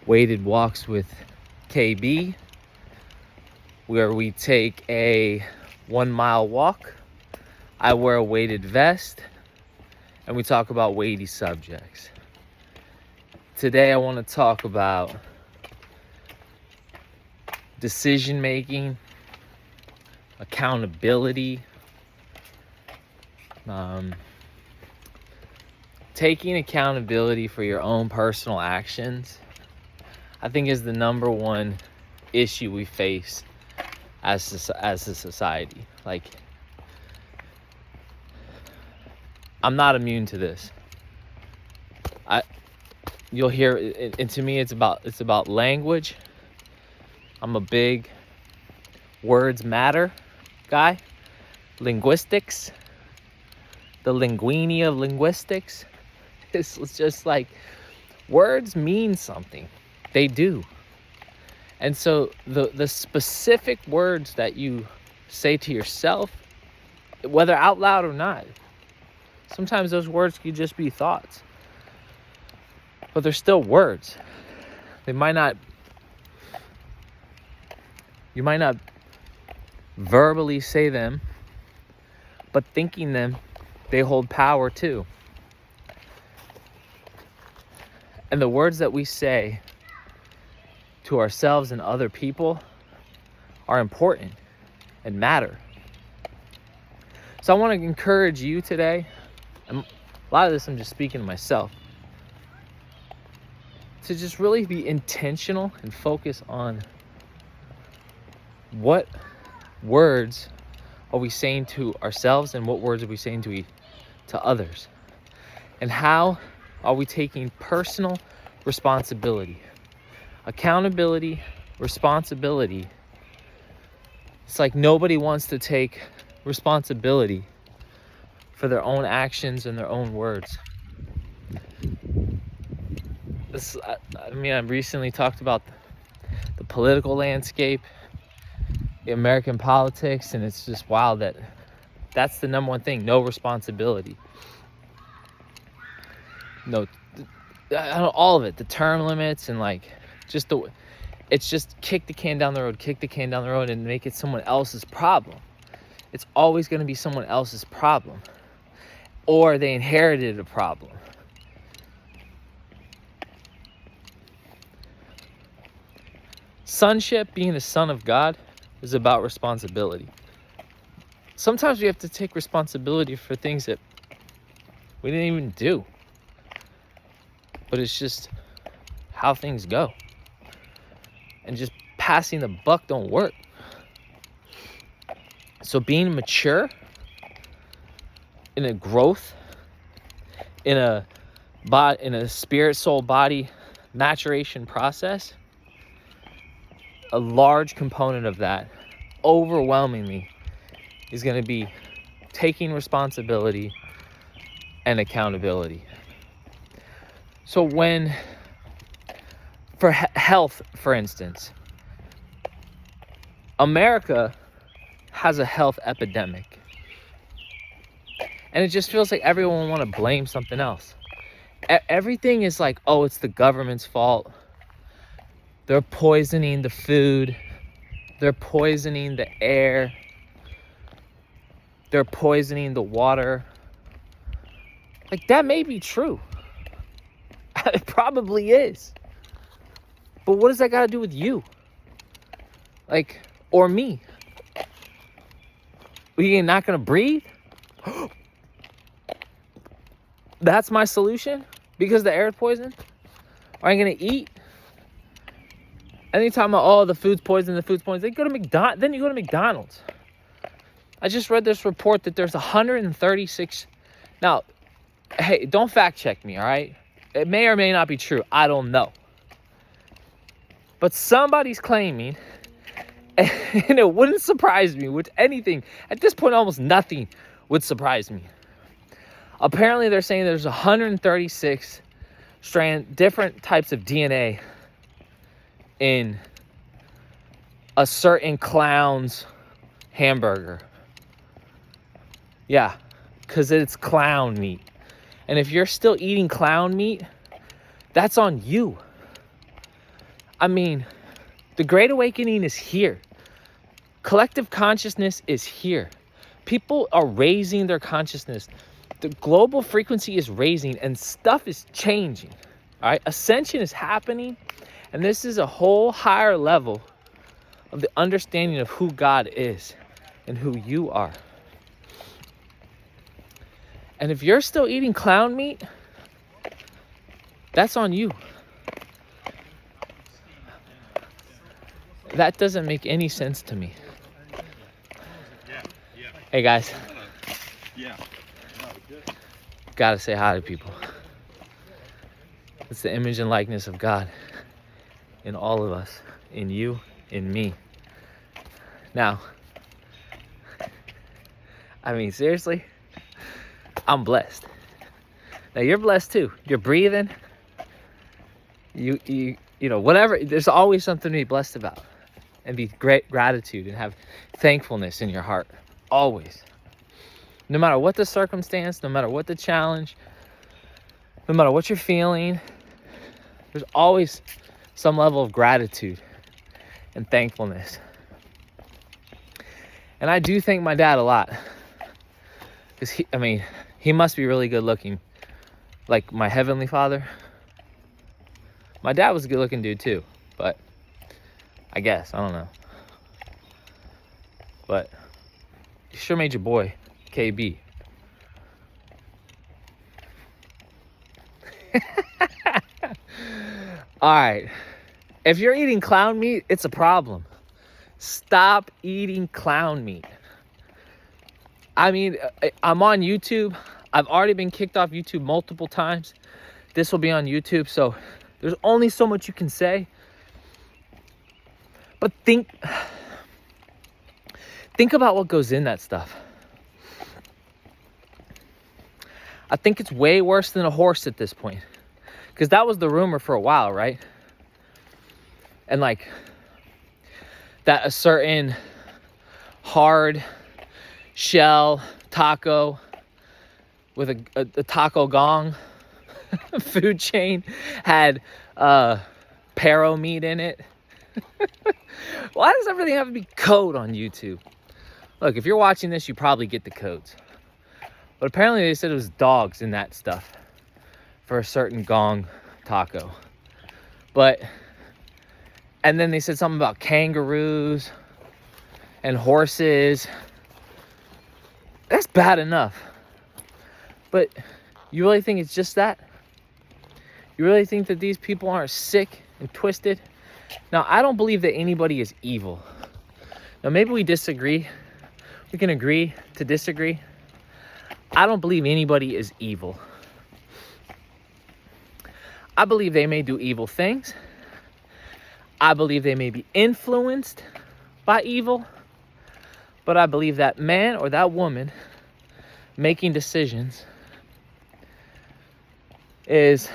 Weighted Walks with KB, where we take a 1 mile walk. I wear a weighted vest and we talk about weighty subjects. Today I want to talk about decision making, accountability, taking accountability for your own personal actions. I think is the number one issue we face as a society. Like, I'm not immune to this. You'll hear it, and to me it's about language. I'm a big words matter guy. Linguistics, the linguini of linguistics. It's just like, words mean something. They do. And so the specific words that you say to yourself, whether out loud or not, sometimes those words could just be thoughts. But they're still words. You might not verbally say them, but thinking them, they hold power too. And the words that we say to ourselves and other people are important and matter. So I want to encourage you today, and a lot of this I'm just speaking to myself, to just really be intentional and focus on what words are we saying to ourselves and what words are we saying to others, and how are we taking personal responsibility, accountability, responsibility. It's like nobody wants to take responsibility for their own actions and their own words. I recently talked about the political landscape, the American politics, and it's just wild that that's the number one thing: no responsibility. No, all of it, the term limits, and like it's just kick the can down the road and make it someone else's problem. It's always going to be someone else's problem, or they inherited a problem. Sonship, being a son of God, is about responsibility. Sometimes we have to take responsibility for things that we didn't even do. But it's just how things go. And just passing the buck don't work. So being mature in a growth, in a spirit, soul, body maturation process, a large component of that, overwhelmingly, is going to be taking responsibility and accountability. So for health, for instance, America has a health epidemic. And it just feels like everyone want to blame something else. Everything is like, oh, it's the government's fault. They're poisoning the food. They're poisoning the air. They're poisoning the water. Like, that may be true. It probably is. But what does that got to do with you? Like, or me? We not going to breathe? That's my solution? Because the air is poisoned? Are you going to eat? Anytime the food's poisoned, then you go to McDonald's. I just read this report that there's 136. Now, hey, don't fact check me, all right? It may or may not be true. I don't know. But somebody's claiming, and it wouldn't surprise me with anything. At this point, almost nothing would surprise me. Apparently, they're saying there's 136 different types of DNA in a certain clown's hamburger. Yeah, because it's clown meat. And if you're still eating clown meat, that's on you. I mean, the Great Awakening is here. Collective consciousness is here. People are raising their consciousness. The global frequency is raising and stuff is changing. All right, ascension is happening, and this is a whole higher level of the understanding of who God is and who you are. And if you're still eating clown meat, that's on you. That doesn't make any sense to me. Hey guys. Gotta say hi to people. It's the image and likeness of God in all of us, in you, in me. Now, I mean, seriously, I'm blessed. Now you're blessed too. You're breathing. You know, whatever. There's always something to be blessed about, and be great gratitude and have thankfulness in your heart. Always. No matter what the circumstance, no matter what the challenge, no matter what you're feeling, there's always some level of gratitude and thankfulness. And I do thank my dad a lot. Because he must be really good looking. Like my heavenly father. My dad was a good looking dude too. But I guess, I don't know. But he sure made your boy KB. All right. If you're eating clown meat, it's a problem. Stop eating clown meat. I mean, I'm on YouTube. I've already been kicked off YouTube multiple times. This will be on YouTube, so there's only so much you can say. But think about what goes in that stuff. I think it's way worse than a horse at this point. Because that was the rumor for a while, right? And like, that a certain hard shell taco with a taco gong food chain had Paro meat in it. Why does everything have to be code on YouTube? Look, if you're watching this, you probably get the codes. But apparently they said it was dogs in that stuff for a certain gong taco. And then they said something about kangaroos and horses. That's bad enough. But you really think it's just that? You really think that these people aren't sick and twisted? Now, I don't believe that anybody is evil. Now, maybe we disagree. We can agree to disagree. I don't believe anybody is evil. I believe they may do evil things. I believe they may be influenced by evil. But I believe that man or that woman making decisions is,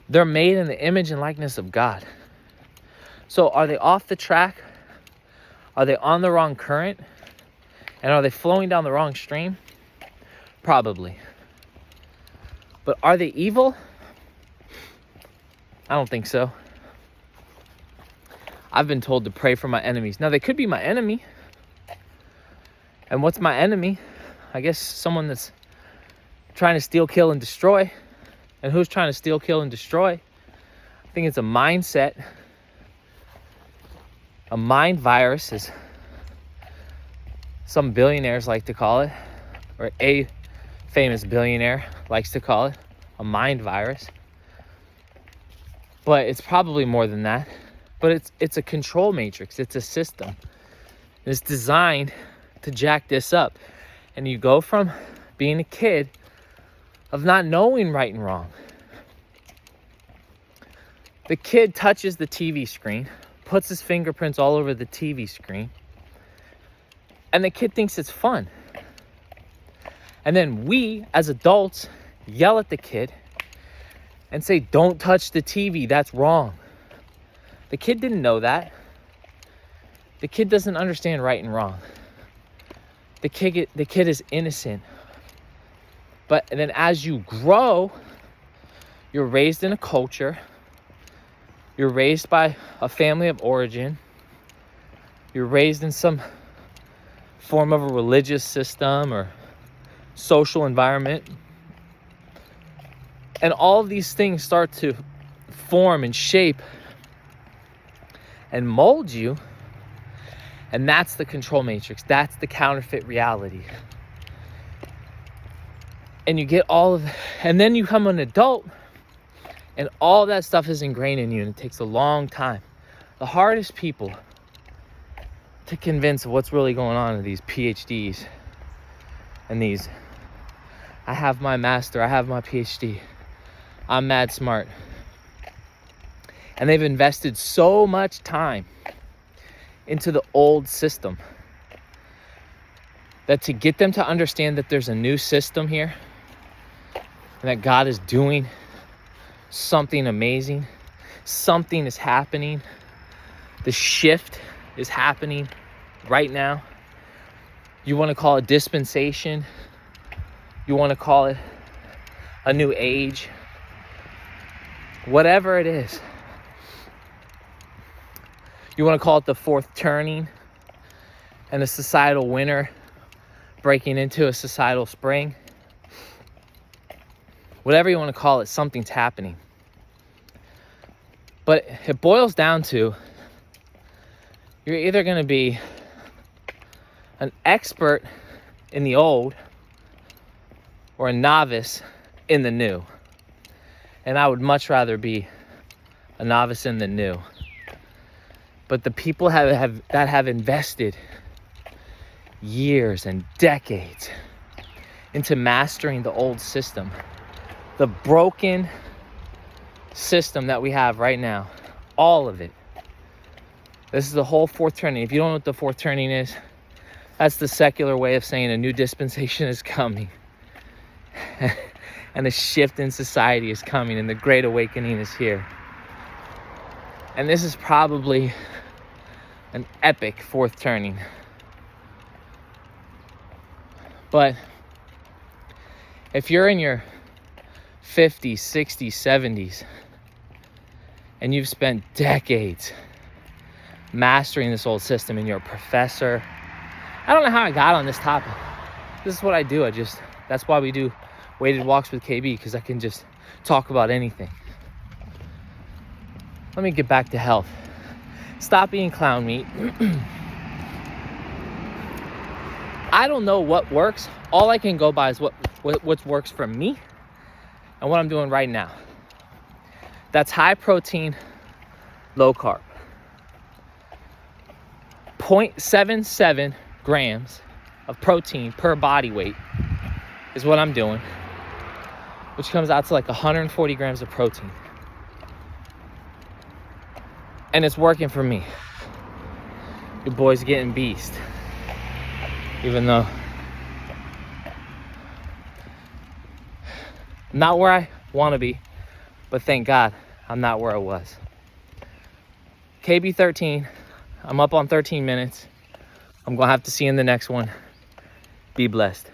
they're made in the image and likeness of God. So are they off the track? Are they on the wrong current? And are they flowing down the wrong stream? Probably. But are they evil? I don't think so. I've been told to pray for my enemies. Now, they could be my enemy. And what's my enemy? I guess someone that's trying to steal, kill, and destroy. And who's trying to steal, kill, and destroy? I think it's a mindset. A mind virus, as some billionaires like to call it, or a famous billionaire likes to call it, a mind virus. But it's probably more than that. But it's a control matrix. It's a system. It's designed to jack this up. And you go from being a kid of not knowing right and wrong. The kid touches the TV screen, puts his fingerprints all over the TV screen, and the kid thinks it's fun. And then we, as adults, yell at the kid and say, don't touch the TV, that's wrong. The kid didn't know that. The kid doesn't understand right and wrong. The kid is innocent. But then as you grow, You're raised in a culture. You're raised by a family of origin. You're raised in some form of a religious system or social environment. And all of these things start to form and shape and mold you. And that's the control matrix. That's the counterfeit reality. And you get all of, and then you become an adult, and all that stuff is ingrained in you, and it takes a long time. The hardest people to convince of what's really going on are these PhDs and these, I have my master, I have my PhD, I'm mad smart. And they've invested so much time into the old system that to get them to understand that there's a new system here and that God is doing something amazing, something is happening, the shift is happening right now. You want to call it dispensation, you want to call it a new age, whatever it is. You want to call it the fourth turning and a societal winter breaking into a societal spring. Whatever you want to call it, something's happening. But it boils down to, you're either going to be an expert in the old or a novice in the new. And I would much rather be a novice in the new. But the people that have invested years and decades into mastering the old system, the broken system that we have right now, all of it. This is the whole fourth turning. If you don't know what the fourth turning is, that's the secular way of saying a new dispensation is coming. And a shift in society is coming, and the Great Awakening is here. And this is probably an epic fourth turning. But if you're in your 50s, 60s, 70s, and you've spent decades mastering this old system, and you're a professor, I don't know how I got on this topic. This is what I do. That's why we do weighted walks with KB, because I can just talk about anything. Let me get back to health. Stop eating clown meat. I don't know what works. All I can go by is what works for me and what I'm doing right now. That's high protein, low carb. 0.77 grams of protein per body weight is what I'm doing, which comes out to like 140 grams of protein. And it's working for me. Your boy's getting beast. Even though not where I want to be, but thank God I'm not where I was. KB13, I'm up on 13 minutes. I'm going to have to see you in the next one. Be blessed.